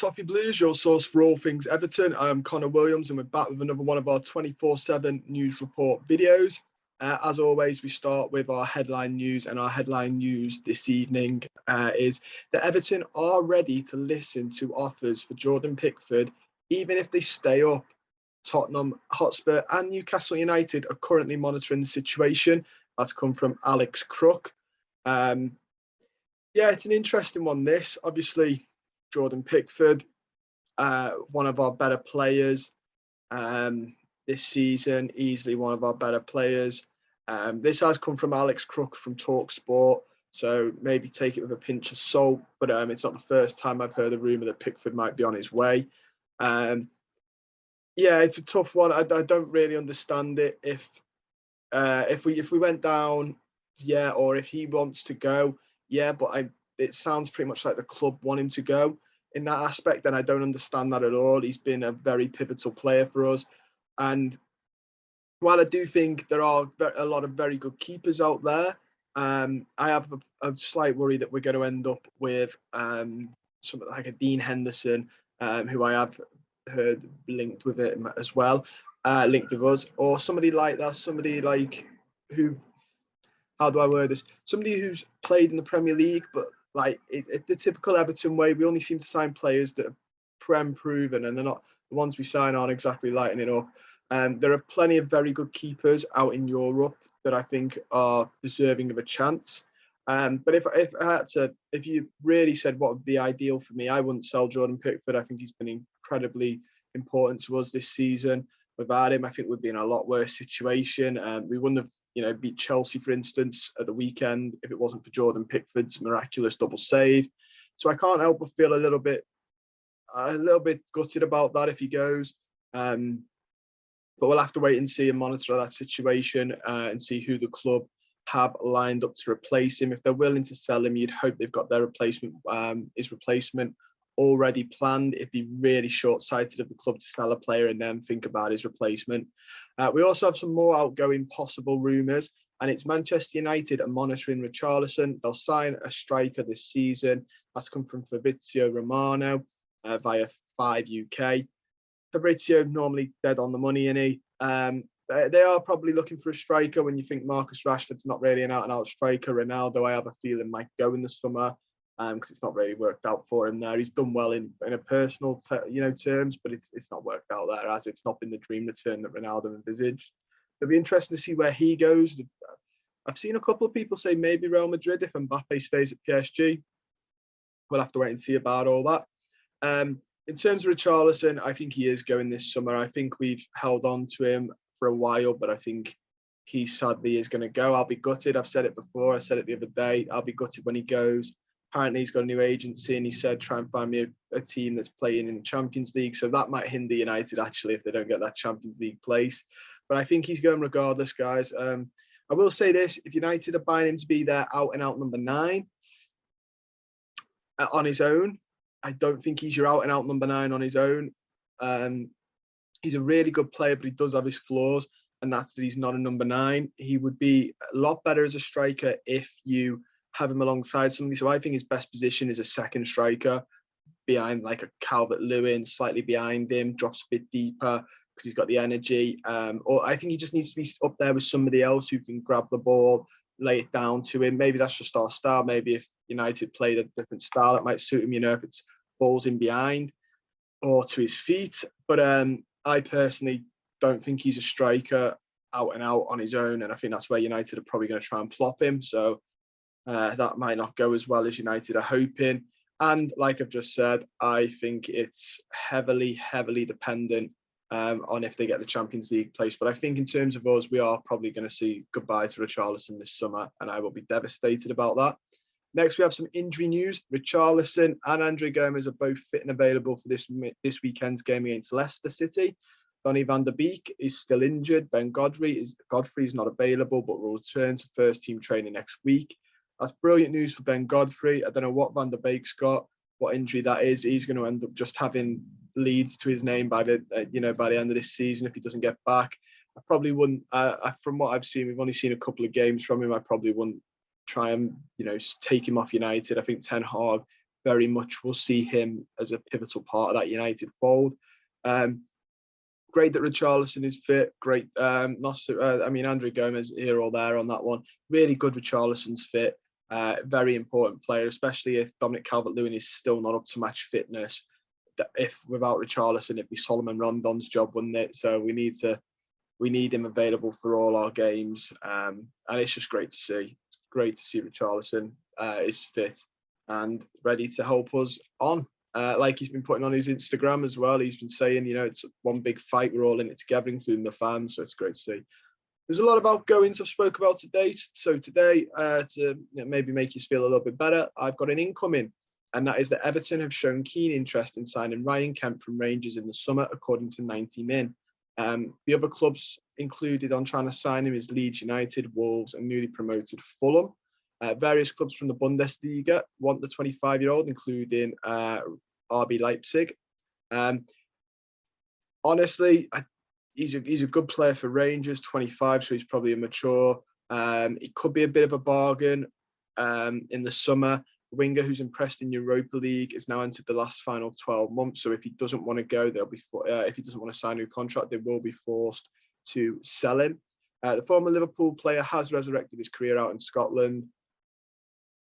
Toffee Blues, your source for all things Everton. I am Connor Williams and we're back with another one of our 24/7 news report videos. As always, we start with our headline news, and our headline news this evening is that Everton are ready to listen to offers for Jordan Pickford, even if they stay up. Tottenham Hotspur and Newcastle United are currently monitoring the situation. That's come from Alex Crook. Yeah, it's an interesting one, this. Obviously, Jordan Pickford, one of our better players this season, easily one of our better players. This has come from Alex Crook from TalkSport, so maybe take it with a pinch of salt, but it's not the first time I've heard a rumour that Pickford might be on his way. Yeah, it's a tough one. I don't really understand it. If we went down, yeah, or if he wants to go, yeah, but it sounds pretty much like the club want him to go in that aspect, and I don't understand that at all. He's been a very pivotal player for us, and while I do think there are a lot of very good keepers out there, I have a slight worry that we're going to end up with something like a Dean Henderson, who I have heard linked with it as well, linked with us, or somebody like that, somebody like who, how do I word this? Somebody who's played in the Premier League, but like it's the typical Everton way. We only seem to sign players that are Prem proven, and they're not, the ones we sign aren't exactly lighting it up. There are plenty of very good keepers out in Europe that I think are deserving of a chance. But if you really said what would be ideal for me, I wouldn't sell Jordan Pickford. I think he's been incredibly important to us this season. Without him, I think we'd be in a lot worse situation. We wouldn't have, beat Chelsea, for instance, at the weekend if it wasn't for Jordan Pickford's miraculous double save. So I can't help but feel a little bit gutted about that if he goes. But we'll have to wait and see and monitor that situation and see who the club have lined up to replace him. If they're willing to sell him, you'd hope they've got their replacement, his replacement already planned. It'd be really short-sighted of the club to sell a player and then think about his replacement. We also have some more outgoing possible rumours, and it's Manchester United are monitoring Richarlison. They'll sign a striker this season. That's come from Fabrizio Romano via 5 UK. Fabrizio normally dead on the money, innit? They are probably looking for a striker when you think Marcus Rashford's not really an out-and-out striker. Ronaldo, I have a feeling, might go in the summer because it's not really worked out for him there. He's done well in a personal terms, but it's not worked out there, as it's not been the dream return that Ronaldo envisaged. It'll be interesting to see where he goes. I've seen a couple of people say maybe Real Madrid if Mbappe stays at PSG. We'll have to wait and see about all that. In terms of Richarlison, I think he is going this summer. I think we've held on to him for a while, but I think he sadly is going to go. I'll be gutted. I've said it before. I said it the other day. I'll be gutted when he goes. Apparently, he's got a new agency, and he said, try and find me a team that's playing in the Champions League. So that might hinder United, actually, if they don't get that Champions League place. But I think he's going regardless, guys. I will say this. If United are buying him to be their out-and-out number 9 on his own, I don't think he's your out-and-out number 9 on his own. He's a really good player, but he does have his flaws, and that's that he's not a number 9. He would be a lot better as a striker if you have him alongside somebody. So I think his best position is a second striker, behind like a Calvert-Lewin, slightly behind him, drops a bit deeper because he's got the energy. Or I think he just needs to be up there with somebody else who can grab the ball, lay it down to him. Maybe that's just our style. Maybe if United played a different style, it might suit him, if it's balls in behind or to his feet. But I personally don't think he's a striker out and out on his own, and I think that's where United are probably going to try and plop him. So that might not go as well as United are hoping. And like I've just said, I think it's heavily dependent on if they get the Champions League place. But I think in terms of us, we are probably going to see goodbye to Richarlison this summer, and I will be devastated about that. Next, we have some injury news. Richarlison and Andre Gomes are both fit and available for this weekend's game against Leicester City. Donny van der Beek is still injured. Ben Godfrey is not available, but will return to first-team training next week. That's brilliant news for Ben Godfrey. I don't know what Van der Beek's got, what injury that is. He's going to end up just having Leeds to his name by the end of this season if he doesn't get back. I probably wouldn't. From what I've seen, we've only seen a couple of games from him. I probably wouldn't try and take him off United. I think Ten Hag very much will see him as a pivotal part of that United fold. Great that Richarlison is fit. Great, Andre Gomez here or there on that one. Really good Richarlison's fit. Very important player, especially if Dominic Calvert-Lewin is still not up to match fitness. If without Richarlison, it'd be Solomon Rondon's job, wouldn't it? So we need him available for all our games, and it's just great to see. It's great to see Richarlison is fit and ready to help us on. Like he's been putting on his Instagram as well. He's been saying, it's one big fight. We're all in it together, including the fans. So it's great to see. There's a lot of outgoings I've spoke about today. So today, to maybe make you feel a little bit better, I've got an incoming, and that is that Everton have shown keen interest in signing Ryan Kent from Rangers in the summer, according to 90 Min. The other clubs included on trying to sign him is Leeds United, Wolves, and newly promoted Fulham. Various clubs from the Bundesliga want the 25-year-old, including RB Leipzig. Honestly, he's a good player for Rangers, 25, so he's probably immature. He could be a bit of a bargain in the summer. Winger who's impressed in Europa League is now entered the last final 12 months. So if he doesn't want to go, if he doesn't want to sign a new contract, they will be forced to sell him. The former Liverpool player has resurrected his career out in Scotland.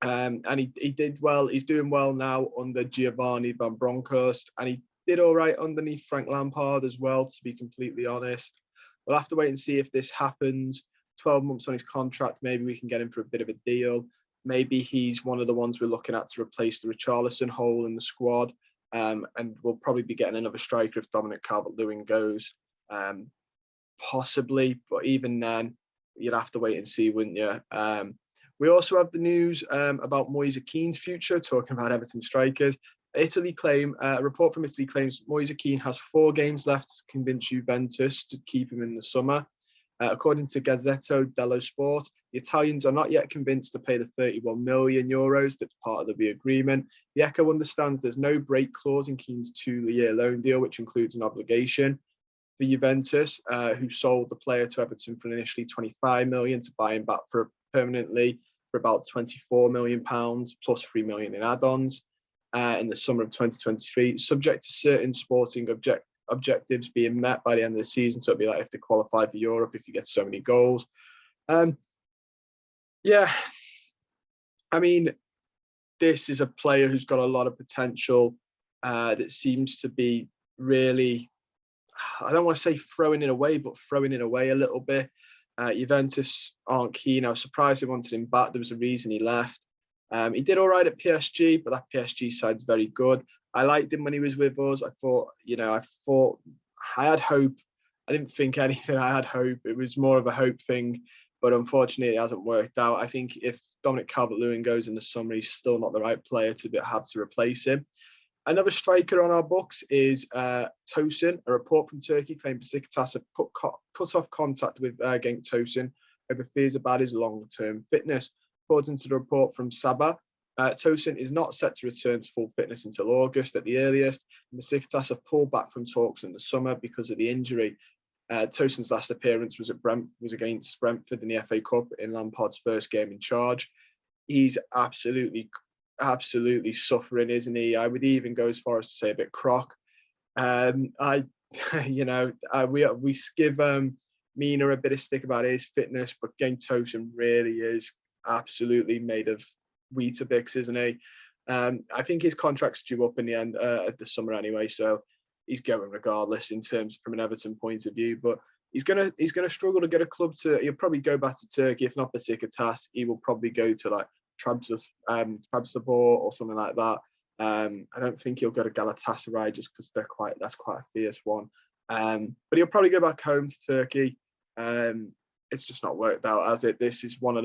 And he did well. He's doing well now under Giovanni Van Bronckhorst, and he did all right underneath Frank Lampard as well, to be completely honest. We'll have to wait and see if this happens. 12 months on his contract, maybe we can get him for a bit of a deal. Maybe he's one of the ones we're looking at to replace the Richarlison hole in the squad. And we'll probably be getting another striker if Dominic Calvert-Lewin goes. Possibly, but even then, you'd have to wait and see, wouldn't you? We also have the news about Moise Keane's future, talking about Everton strikers. A report from Italy claims Moise Keane has 4 games left to convince Juventus to keep him in the summer. According to Gazzetta dello Sport, the Italians are not yet convinced to pay the 31 million euros that's part of the agreement. The Echo understands there's no break clause in Keane's 2-year loan deal, which includes an obligation for Juventus, who sold the player to Everton for initially 25 million to buy him back permanently for about 24 million pounds plus 3 million in add-ons in the summer of 2023, subject to certain sporting objectives being met by the end of the season. So it'd be like if they qualify for Europe, if you get so many goals. This is a player who's got a lot of potential that seems to be really, I don't want to say throwing it away, but throwing it away a little bit. Juventus aren't keen. I was surprised they wanted him back. There was a reason he left. He did all right at PSG, but that PSG side's very good. I liked him when he was with us. I had hope. I didn't think anything. I had hope. It was more of a hope thing, but unfortunately it hasn't worked out. I think if Dominic Calvert-Lewin goes in the summer, he's still not the right player to have to replace him. Another striker on our books is Tosin. A report from Turkey claimed Besiktas have cut off contact with Cenk Tosun over fears about his long-term fitness. According to the report from Sabah, Tosin is not set to return to full fitness until August at the earliest. Besiktas have pulled back from talks in the summer because of the injury. Tosin's last appearance was against Brentford in the FA Cup in Lampard's first game in charge. He's absolutely suffering, isn't he? I would even go as far as to say a bit crock. We give Mina a bit of stick about his fitness, but Cenk Tosun really is absolutely made of Weetabix, isn't he? I think his contract's due up in the end at the summer anyway, so he's going regardless in terms from an Everton point of view. But he's gonna struggle to get a club to. He'll probably go back to Turkey, if not Besiktas. He will probably go to like Trabzonspor or something like that. I don't think he'll go to Galatasaray just because that's quite a fierce one. But he'll probably go back home to Turkey. It's just not worked out, has it? This is one of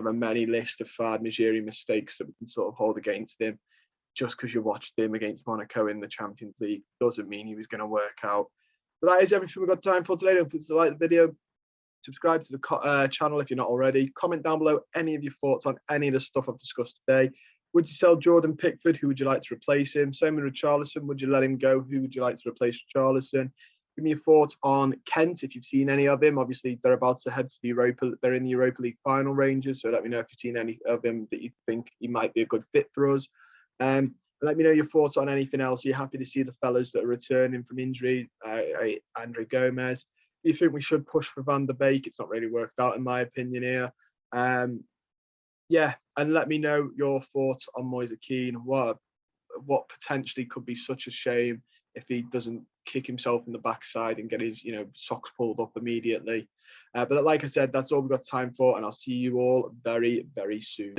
a many list of Fad Nigeri mistakes that we can sort of hold against him. Just because you watched him against Monaco in the Champions League doesn't mean he was going to work out. But that is everything we've got time for today. Don't forget to like the video, subscribe to the channel if you're not already. Comment down below any of your thoughts on any of the stuff I've discussed today. Would you sell Jordan Pickford? Who would you like to replace him? Same with Richarlison. Would you let him go? Who would you like to replace Richarlison? Give me your thoughts on Kent, if you've seen any of him. Obviously, they're about to head to the Europa. They're in the Europa League final, Rangers. So let me know if you've seen any of him that you think he might be a good fit for us. Let me know your thoughts on anything else. Are you happy to see the fellas that are returning from injury? Andre Gomez. Do you think we should push for Van der Beek? It's not really worked out in my opinion here. Yeah, and let me know your thoughts on Moise Kean. What potentially could be such a shame if he doesn't kick himself in the backside and get his socks pulled up immediately. But like I said, that's all we've got time for, and I'll see you all very, very soon.